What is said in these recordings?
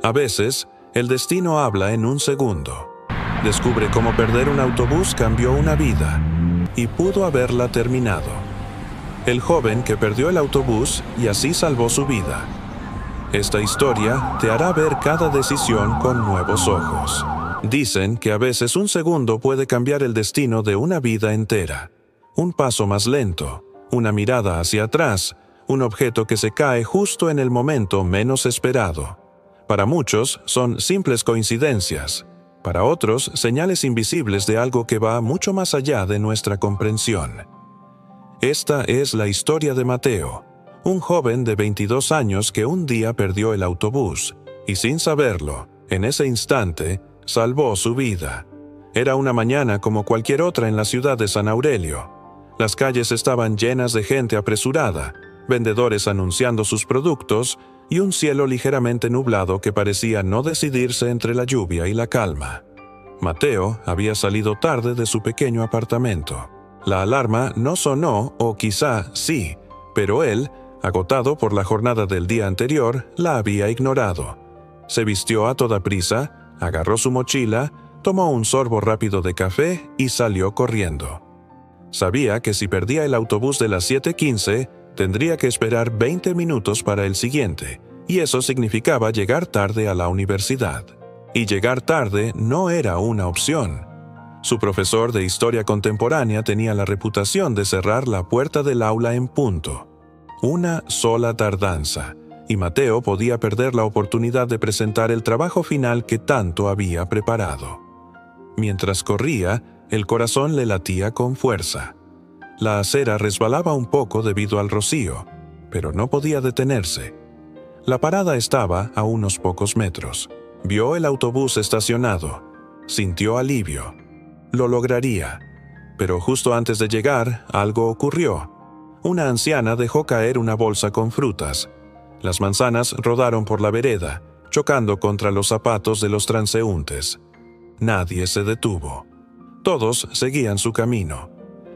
A veces, el destino habla en un segundo. Descubre cómo perder un autobús cambió una vida y pudo haberla terminado. El joven que perdió el autobús y así salvó su vida. Esta historia te hará ver cada decisión con nuevos ojos. Dicen que a veces un segundo puede cambiar el destino de una vida entera. Un paso más lento, una mirada hacia atrás, un objeto que se cae justo en el momento menos esperado. Para muchos son simples coincidencias. Para otros, señales invisibles de algo que va mucho más allá de nuestra comprensión. Esta es la historia de Mateo, un joven de 22 años que un día perdió el autobús y sin saberlo, en ese instante, salvó su vida. Era una mañana como cualquier otra en la ciudad de San Aurelio. Las calles estaban llenas de gente apresurada, vendedores anunciando sus productos y un cielo ligeramente nublado que parecía no decidirse entre la lluvia y la calma. Mateo había salido tarde de su pequeño apartamento. La alarma no sonó, o quizá sí, pero él, agotado por la jornada del día anterior, la había ignorado. Se vistió a toda prisa, agarró su mochila, tomó un sorbo rápido de café y salió corriendo. Sabía que si perdía el autobús de las 7:15, tendría que esperar 20 minutos para el siguiente, y eso significaba llegar tarde a la universidad. Y llegar tarde no era una opción. Su profesor de historia contemporánea tenía la reputación de cerrar la puerta del aula en punto. Una sola tardanza, y Mateo podía perder la oportunidad de presentar el trabajo final que tanto había preparado. Mientras corría, el corazón le latía con fuerza. La acera resbalaba un poco debido al rocío, pero no podía detenerse. La parada estaba a unos pocos metros. Vio el autobús estacionado. Sintió alivio. Lo lograría. Pero justo antes de llegar, algo ocurrió. Una anciana dejó caer una bolsa con frutas. Las manzanas rodaron por la vereda, chocando contra los zapatos de los transeúntes. Nadie se detuvo. Todos seguían su camino.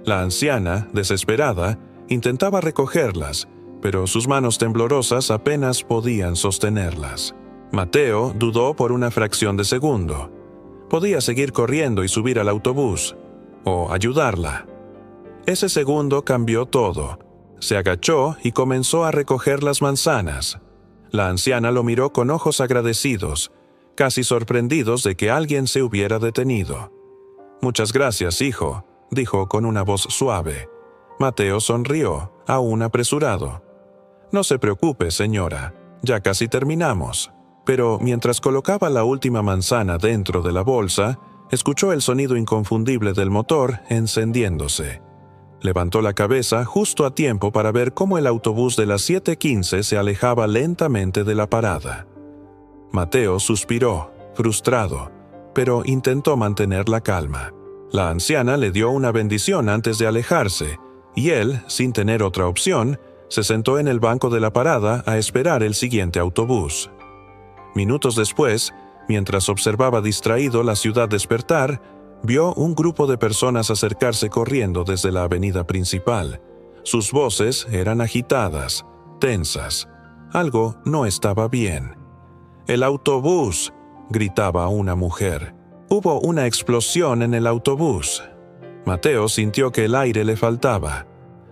La anciana, desesperada, intentaba recogerlas, pero sus manos temblorosas apenas podían sostenerlas. Mateo dudó por una fracción de segundo. Podía seguir corriendo y subir al autobús, o ayudarla. Ese segundo cambió todo. Se agachó y comenzó a recoger las manzanas. La anciana lo miró con ojos agradecidos, casi sorprendidos de que alguien se hubiera detenido. «Muchas gracias, hijo», dijo con una voz suave. Mateo sonrió, aún apresurado. «No se preocupe, señora, ya casi terminamos». Pero mientras colocaba la última manzana dentro de la bolsa, escuchó el sonido inconfundible del motor encendiéndose. Levantó la cabeza justo a tiempo para ver cómo el autobús de las 7:15 se alejaba lentamente de la parada. Mateo suspiró, frustrado, pero intentó mantener la calma. La anciana le dio una bendición antes de alejarse, y él, sin tener otra opción, se sentó en el banco de la parada a esperar el siguiente autobús. Minutos después, mientras observaba distraído la ciudad despertar, vio un grupo de personas acercarse corriendo desde la avenida principal. Sus voces eran agitadas, tensas. Algo no estaba bien. «¡El autobús!», gritaba una mujer. Hubo una explosión en el autobús. Mateo sintió que el aire le faltaba.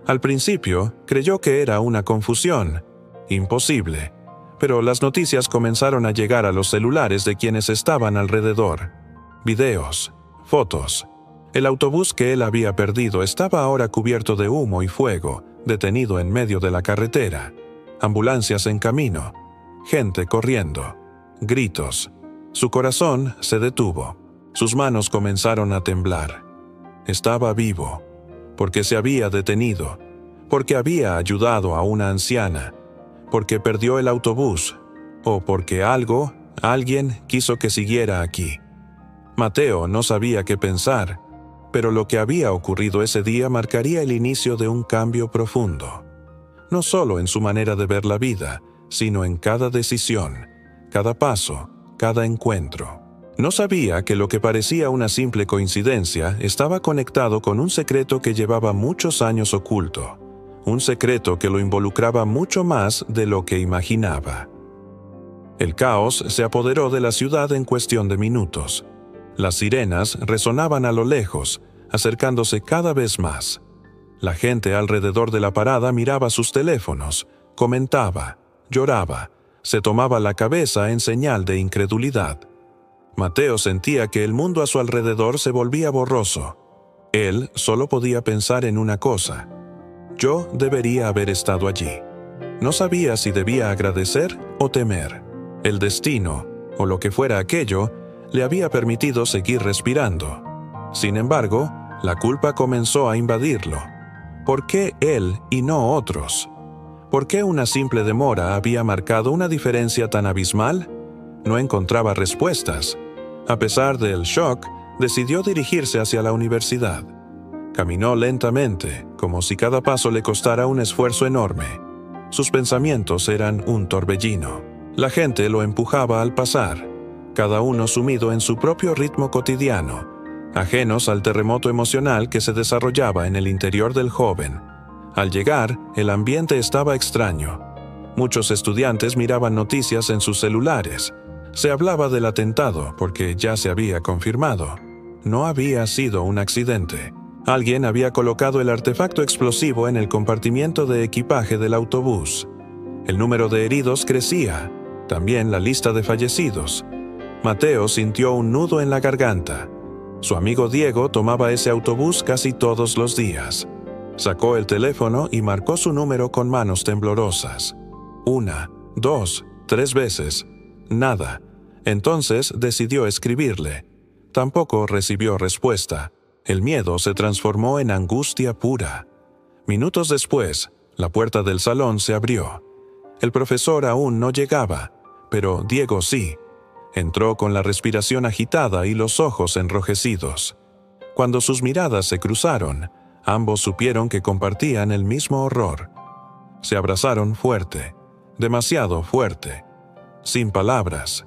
Al principio, creyó que era una confusión. Imposible. Pero las noticias comenzaron a llegar a los celulares de quienes estaban alrededor. Videos, fotos. El autobús que él había perdido estaba ahora cubierto de humo y fuego, detenido en medio de la carretera. Ambulancias en camino. Gente corriendo. Gritos. Su corazón se detuvo. Sus manos comenzaron a temblar. Estaba vivo, porque se había detenido, porque había ayudado a una anciana, porque perdió el autobús, o porque alguien quiso que siguiera aquí. Mateo no sabía qué pensar, pero lo que había ocurrido ese día marcaría el inicio de un cambio profundo. No solo en su manera de ver la vida, sino en cada decisión, cada paso, cada encuentro. No sabía que lo que parecía una simple coincidencia estaba conectado con un secreto que llevaba muchos años oculto. Un secreto que lo involucraba mucho más de lo que imaginaba. El caos se apoderó de la ciudad en cuestión de minutos. Las sirenas resonaban a lo lejos, acercándose cada vez más. La gente alrededor de la parada miraba sus teléfonos, comentaba, lloraba, se tomaba la cabeza en señal de incredulidad. Mateo sentía que el mundo a su alrededor se volvía borroso. Él solo podía pensar en una cosa: yo debería haber estado allí. No sabía si debía agradecer o temer. El destino, o lo que fuera aquello, le había permitido seguir respirando. Sin embargo, la culpa comenzó a invadirlo. ¿Por qué él y no otros? ¿Por qué una simple demora había marcado una diferencia tan abismal? No encontraba respuestas. A pesar del shock, decidió dirigirse hacia la universidad. Caminó lentamente, como si cada paso le costara un esfuerzo enorme. Sus pensamientos eran un torbellino. La gente lo empujaba al pasar, cada uno sumido en su propio ritmo cotidiano, ajenos al terremoto emocional que se desarrollaba en el interior del joven. Al llegar, el ambiente estaba extraño. Muchos estudiantes miraban noticias en sus celulares. Se hablaba del atentado porque ya se había confirmado. No había sido un accidente. Alguien había colocado el artefacto explosivo en el compartimiento de equipaje del autobús. El número de heridos crecía, también la lista de fallecidos. Mateo sintió un nudo en la garganta. Su amigo Diego tomaba ese autobús casi todos los días. Sacó el teléfono y marcó su número con manos temblorosas. 1, 2, 3 veces. Nada. Entonces decidió escribirle. Tampoco recibió respuesta. El miedo se transformó en angustia pura. Minutos después, la puerta del salón se abrió. El profesor aún no llegaba, pero Diego sí. Entró con la respiración agitada y los ojos enrojecidos. Cuando sus miradas se cruzaron, ambos supieron que compartían el mismo horror. Se abrazaron fuerte, demasiado fuerte, sin palabras.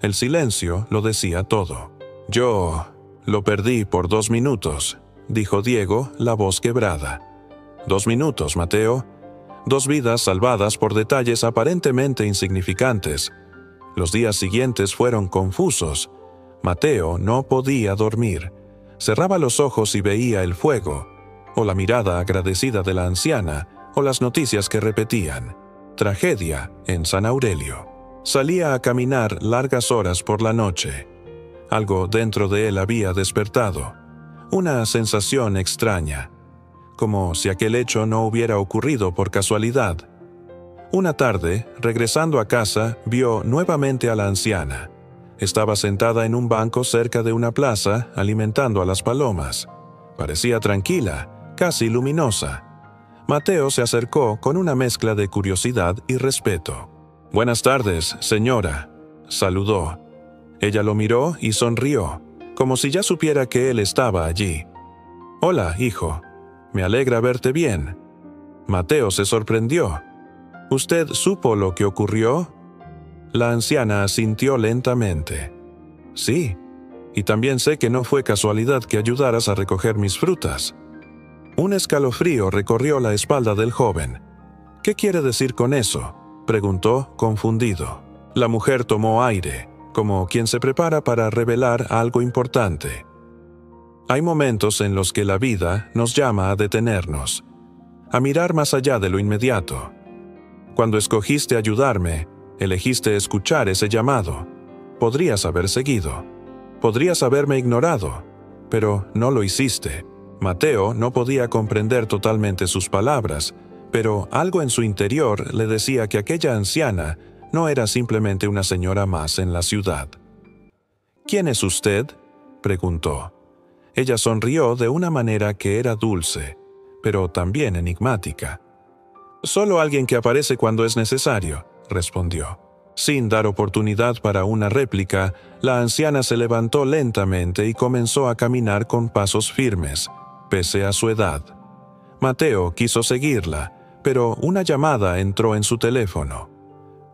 El silencio lo decía todo. «Yo lo perdí por 2 minutos», dijo Diego, la voz quebrada. 2 minutos, Mateo. 2 vidas salvadas por detalles aparentemente insignificantes. Los días siguientes fueron confusos. Mateo no podía dormir. Cerraba los ojos y veía el fuego, o la mirada agradecida de la anciana, o las noticias que repetían. Tragedia en San Aurelio. Salía a caminar largas horas por la noche. Algo dentro de él había despertado. Una sensación extraña, como si aquel hecho no hubiera ocurrido por casualidad. Una tarde, regresando a casa, vio nuevamente a la anciana. Estaba sentada en un banco cerca de una plaza, alimentando a las palomas. Parecía tranquila, casi luminosa. Mateo se acercó con una mezcla de curiosidad y respeto. «Buenas tardes, señora», saludó. Ella lo miró y sonrió, como si ya supiera que él estaba allí. «Hola, hijo. Me alegra verte bien». Mateo se sorprendió. «¿Usted supo lo que ocurrió?» La anciana asintió lentamente. «Sí, y también sé que no fue casualidad que ayudaras a recoger mis frutas». Un escalofrío recorrió la espalda del joven. «¿Qué quiere decir con eso?», preguntó, confundido. La mujer tomó aire, como quien se prepara para revelar algo importante. Hay momentos en los que la vida nos llama a detenernos, a mirar más allá de lo inmediato. Cuando escogiste ayudarme, elegiste escuchar ese llamado. Podrías haber seguido. Podrías haberme ignorado, pero no lo hiciste. Mateo no podía comprender totalmente sus palabras, pero algo en su interior le decía que aquella anciana no era simplemente una señora más en la ciudad. «¿Quién es usted?», preguntó. Ella sonrió de una manera que era dulce, pero también enigmática. «Solo alguien que aparece cuando es necesario», respondió. Sin dar oportunidad para una réplica, la anciana se levantó lentamente y comenzó a caminar con pasos firmes, pese a su edad. Mateo quiso seguirla, pero una llamada entró en su teléfono.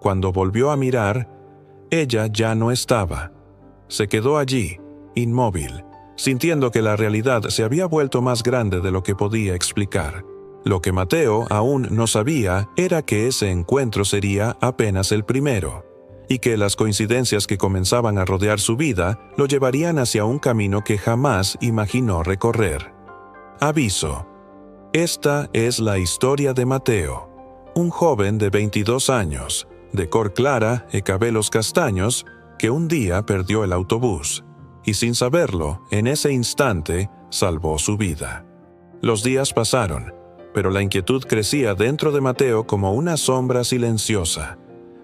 Cuando volvió a mirar, ella ya no estaba. Se quedó allí, inmóvil, sintiendo que la realidad se había vuelto más grande de lo que podía explicar. Lo que Mateo aún no sabía era que ese encuentro sería apenas el primero, y que las coincidencias que comenzaban a rodear su vida lo llevarían hacia un camino que jamás imaginó recorrer. Aviso. Esta es la historia de Mateo, un joven de 22 años, de cor clara y cabellos castaños, que un día perdió el autobús, y sin saberlo, en ese instante, salvó su vida. Los días pasaron, pero la inquietud crecía dentro de Mateo como una sombra silenciosa.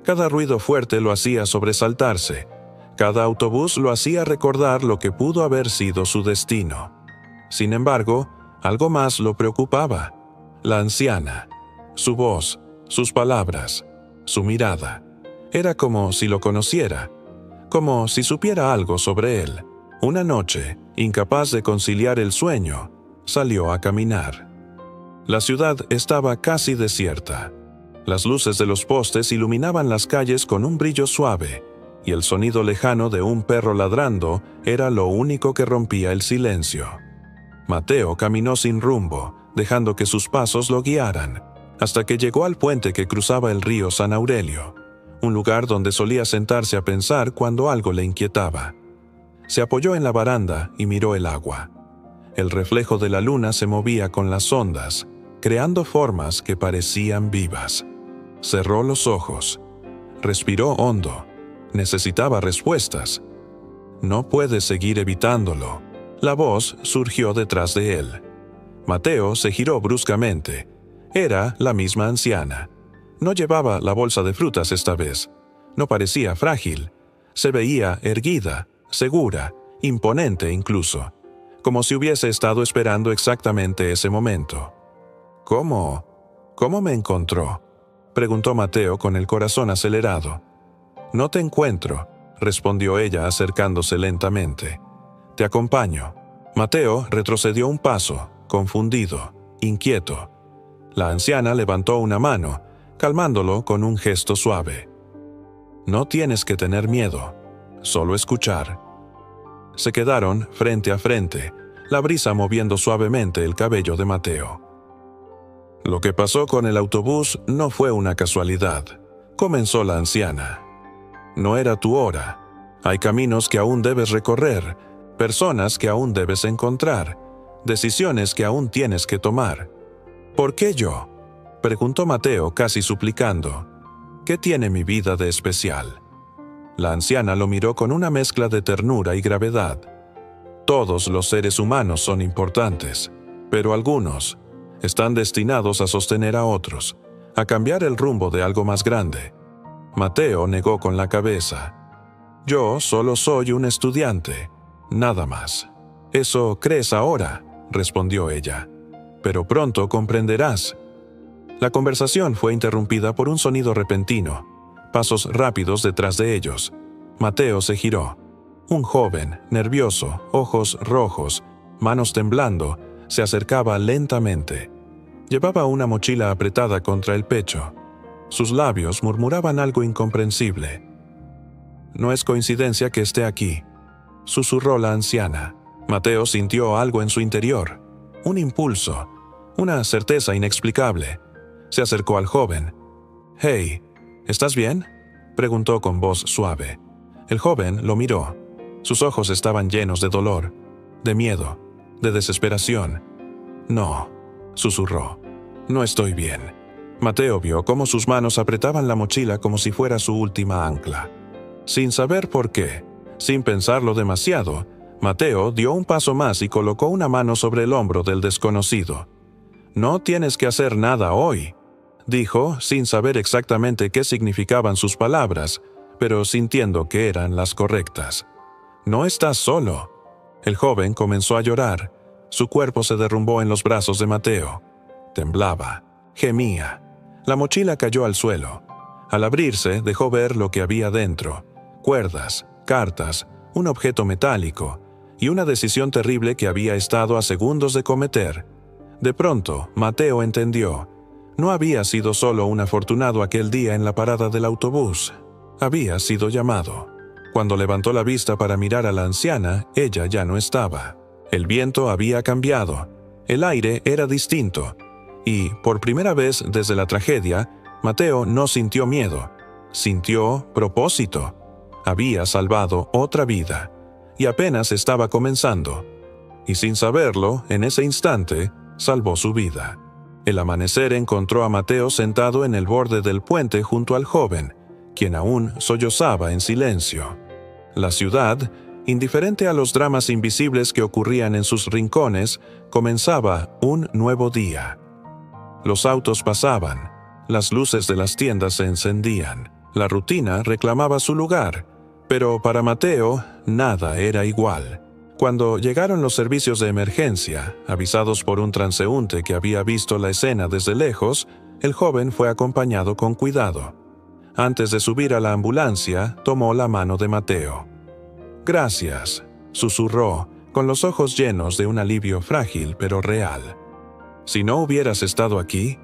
Cada ruido fuerte lo hacía sobresaltarse. Cada autobús lo hacía recordar lo que pudo haber sido su destino. Sin embargo, algo más lo preocupaba. La anciana. Su voz, sus palabras, su mirada. Era como si lo conociera, como si supiera algo sobre él. Una noche, incapaz de conciliar el sueño, salió a caminar. La ciudad estaba casi desierta. Las luces de los postes iluminaban las calles con un brillo suave, y el sonido lejano de un perro ladrando era lo único que rompía el silencio. Mateo caminó sin rumbo, dejando que sus pasos lo guiaran, hasta que llegó al puente que cruzaba el río San Aurelio, un lugar donde solía sentarse a pensar cuando algo le inquietaba. Se apoyó en la baranda y miró el agua. El reflejo de la luna se movía con las ondas, creando formas que parecían vivas. Cerró los ojos. Respiró hondo. Necesitaba respuestas. No puede seguir evitándolo. La voz surgió detrás de él. Mateo se giró bruscamente. Era la misma anciana. No llevaba la bolsa de frutas esta vez. No parecía frágil. Se veía erguida, segura, imponente incluso, como si hubiese estado esperando exactamente ese momento. ¿Cómo me encontró?, preguntó Mateo con el corazón acelerado. No te encuentro, respondió ella acercándose lentamente. Te acompaño. Mateo retrocedió un paso, confundido, inquieto. La anciana levantó una mano, calmándolo con un gesto suave. No tienes que tener miedo, solo escuchar. Se quedaron frente a frente, la brisa moviendo suavemente el cabello de Mateo. Lo que pasó con el autobús no fue una casualidad, comenzó la anciana. No era tu hora. Hay caminos que aún debes recorrer, personas que aún debes encontrar, decisiones que aún tienes que tomar. ¿Por qué yo?, preguntó Mateo casi suplicando. ¿Qué tiene mi vida de especial? La anciana lo miró con una mezcla de ternura y gravedad. Todos los seres humanos son importantes, pero algunos están destinados a sostener a otros, a cambiar el rumbo de algo más grande. Mateo negó con la cabeza. Yo solo soy un estudiante, nada más. Eso crees ahora, respondió ella, pero pronto comprenderás. La conversación fue interrumpida por un sonido repentino, pasos rápidos detrás de ellos. Mateo se giró. Un joven, nervioso, ojos rojos, manos temblando, se acercaba lentamente. Llevaba una mochila apretada contra el pecho. Sus labios murmuraban algo incomprensible. No es coincidencia que esté aquí, susurró la anciana. Mateo sintió algo en su interior, un impulso, una certeza inexplicable. Se acercó al joven. «Hey, ¿estás bien?», preguntó con voz suave. El joven lo miró. Sus ojos estaban llenos de dolor, de miedo, de desesperación. «No», susurró, «no estoy bien». Mateo vio cómo sus manos apretaban la mochila como si fuera su última ancla. Sin saber por qué, sin pensarlo demasiado, Mateo dio un paso más y colocó una mano sobre el hombro del desconocido. «No tienes que hacer nada hoy», dijo, sin saber exactamente qué significaban sus palabras, pero sintiendo que eran las correctas. «No estás solo». El joven comenzó a llorar. Su cuerpo se derrumbó en los brazos de Mateo. Temblaba, gemía. La mochila cayó al suelo. Al abrirse, dejó ver lo que había dentro: cuerdas, cartas, un objeto metálico y una decisión terrible que había estado a segundos de cometer. De pronto, Mateo entendió. No había sido solo un afortunado aquel día en la parada del autobús. Había sido llamado. Cuando levantó la vista para mirar a la anciana, ella ya no estaba. El viento había cambiado. El aire era distinto. Y, por primera vez desde la tragedia, Mateo no sintió miedo. sintió propósito. Había salvado otra vida, y apenas estaba comenzando. Y sin saberlo, en ese instante, salvó su vida. El amanecer encontró a Mateo sentado en el borde del puente junto al joven, quien aún sollozaba en silencio. La ciudad, indiferente a los dramas invisibles que ocurrían en sus rincones, comenzaba un nuevo día. Los autos pasaban, las luces de las tiendas se encendían, la rutina reclamaba su lugar, pero para Mateo nada era igual. Cuando llegaron los servicios de emergencia, avisados por un transeúnte que había visto la escena desde lejos, el joven fue acompañado con cuidado. Antes de subir a la ambulancia, tomó la mano de Mateo. «Gracias», susurró, con los ojos llenos de un alivio frágil pero real. «Si no hubieras estado aquí...»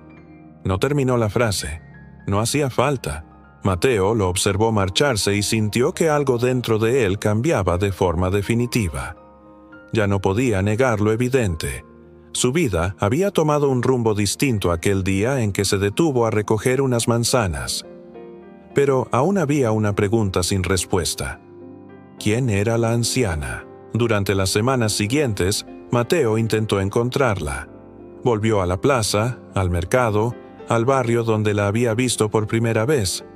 No terminó la frase. No hacía falta. Mateo lo observó marcharse y sintió que algo dentro de él cambiaba de forma definitiva. Ya no podía negar lo evidente. Su vida había tomado un rumbo distinto aquel día en que se detuvo a recoger unas manzanas. Pero aún había una pregunta sin respuesta. ¿Quién era la anciana? Durante las semanas siguientes, Mateo intentó encontrarla. Volvió a la plaza, al mercado, al barrio donde la había visto por primera vez.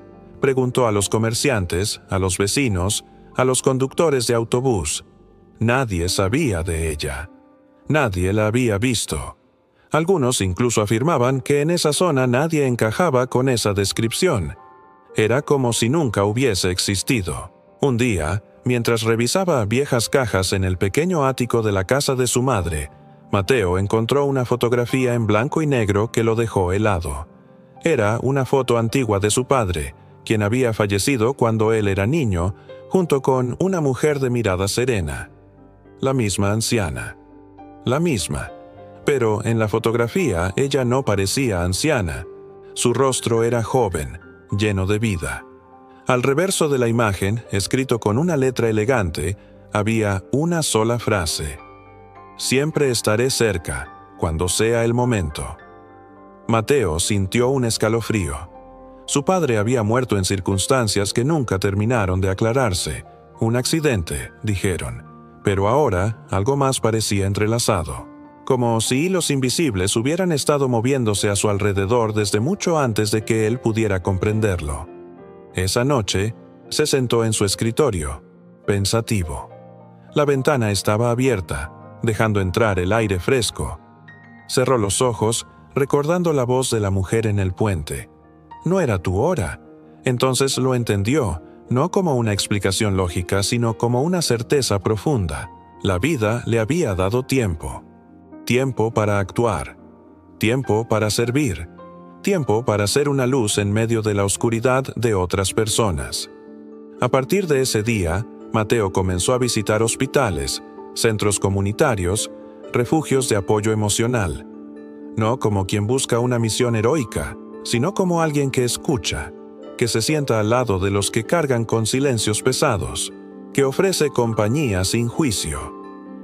Preguntó a los comerciantes, a los vecinos, a los conductores de autobús. Nadie sabía de ella. Nadie la había visto. Algunos incluso afirmaban que en esa zona nadie encajaba con esa descripción. Era como si nunca hubiese existido. Un día, mientras revisaba viejas cajas en el pequeño ático de la casa de su madre, Mateo encontró una fotografía en blanco y negro que lo dejó helado. Era una foto antigua de su padre, quien había fallecido cuando él era niño, junto con una mujer de mirada serena. La misma anciana. La misma. Pero en la fotografía ella no parecía anciana. Su rostro era joven, lleno de vida. Al reverso de la imagen, escrito con una letra elegante, había una sola frase: «Siempre estaré cerca, cuando sea el momento». Mateo sintió un escalofrío. Su padre había muerto en circunstancias que nunca terminaron de aclararse. Un accidente, dijeron. Pero ahora algo más parecía entrelazado. Como si hilos invisibles hubieran estado moviéndose a su alrededor desde mucho antes de que él pudiera comprenderlo. Esa noche, se sentó en su escritorio, pensativo. La ventana estaba abierta, dejando entrar el aire fresco. Cerró los ojos, recordando la voz de la mujer en el puente. «No era tu hora». Entonces lo entendió, no como una explicación lógica, sino como una certeza profunda. La vida le había dado tiempo. Tiempo para actuar. Tiempo para servir. Tiempo para ser una luz en medio de la oscuridad de otras personas. A partir de ese día, Mateo comenzó a visitar hospitales, centros comunitarios, refugios de apoyo emocional. No como quien busca una misión heroica, sino como alguien que escucha, que se sienta al lado de los que cargan con silencios pesados, que ofrece compañía sin juicio.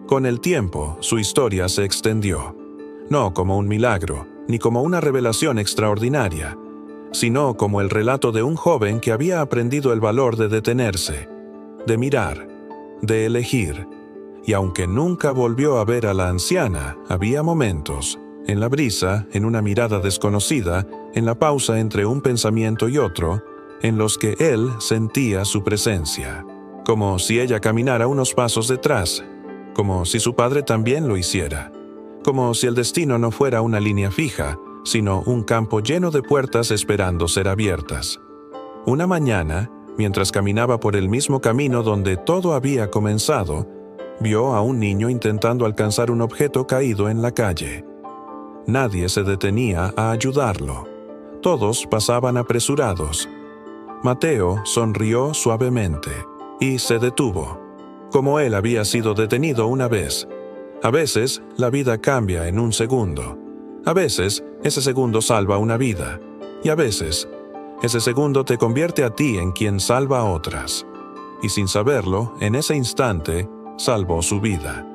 Con el tiempo, su historia se extendió, no como un milagro, ni como una revelación extraordinaria, sino como el relato de un joven que había aprendido el valor de detenerse, de mirar, de elegir, y aunque nunca volvió a ver a la anciana, había momentos, en la brisa, en una mirada desconocida, en la pausa entre un pensamiento y otro, en los que él sentía su presencia, como si ella caminara unos pasos detrás, como si su padre también lo hiciera, como si el destino no fuera una línea fija, sino un campo lleno de puertas esperando ser abiertas. Una mañana, mientras caminaba por el mismo camino donde todo había comenzado, vio a un niño intentando alcanzar un objeto caído en la calle. Nadie se detenía a ayudarlo. Todos pasaban apresurados. Mateo sonrió suavemente y se detuvo, como él había sido detenido una vez. A veces, la vida cambia en un segundo. A veces, ese segundo salva una vida. Y a veces, ese segundo te convierte a ti en quien salva a otras. Y sin saberlo, en ese instante, salvó su vida.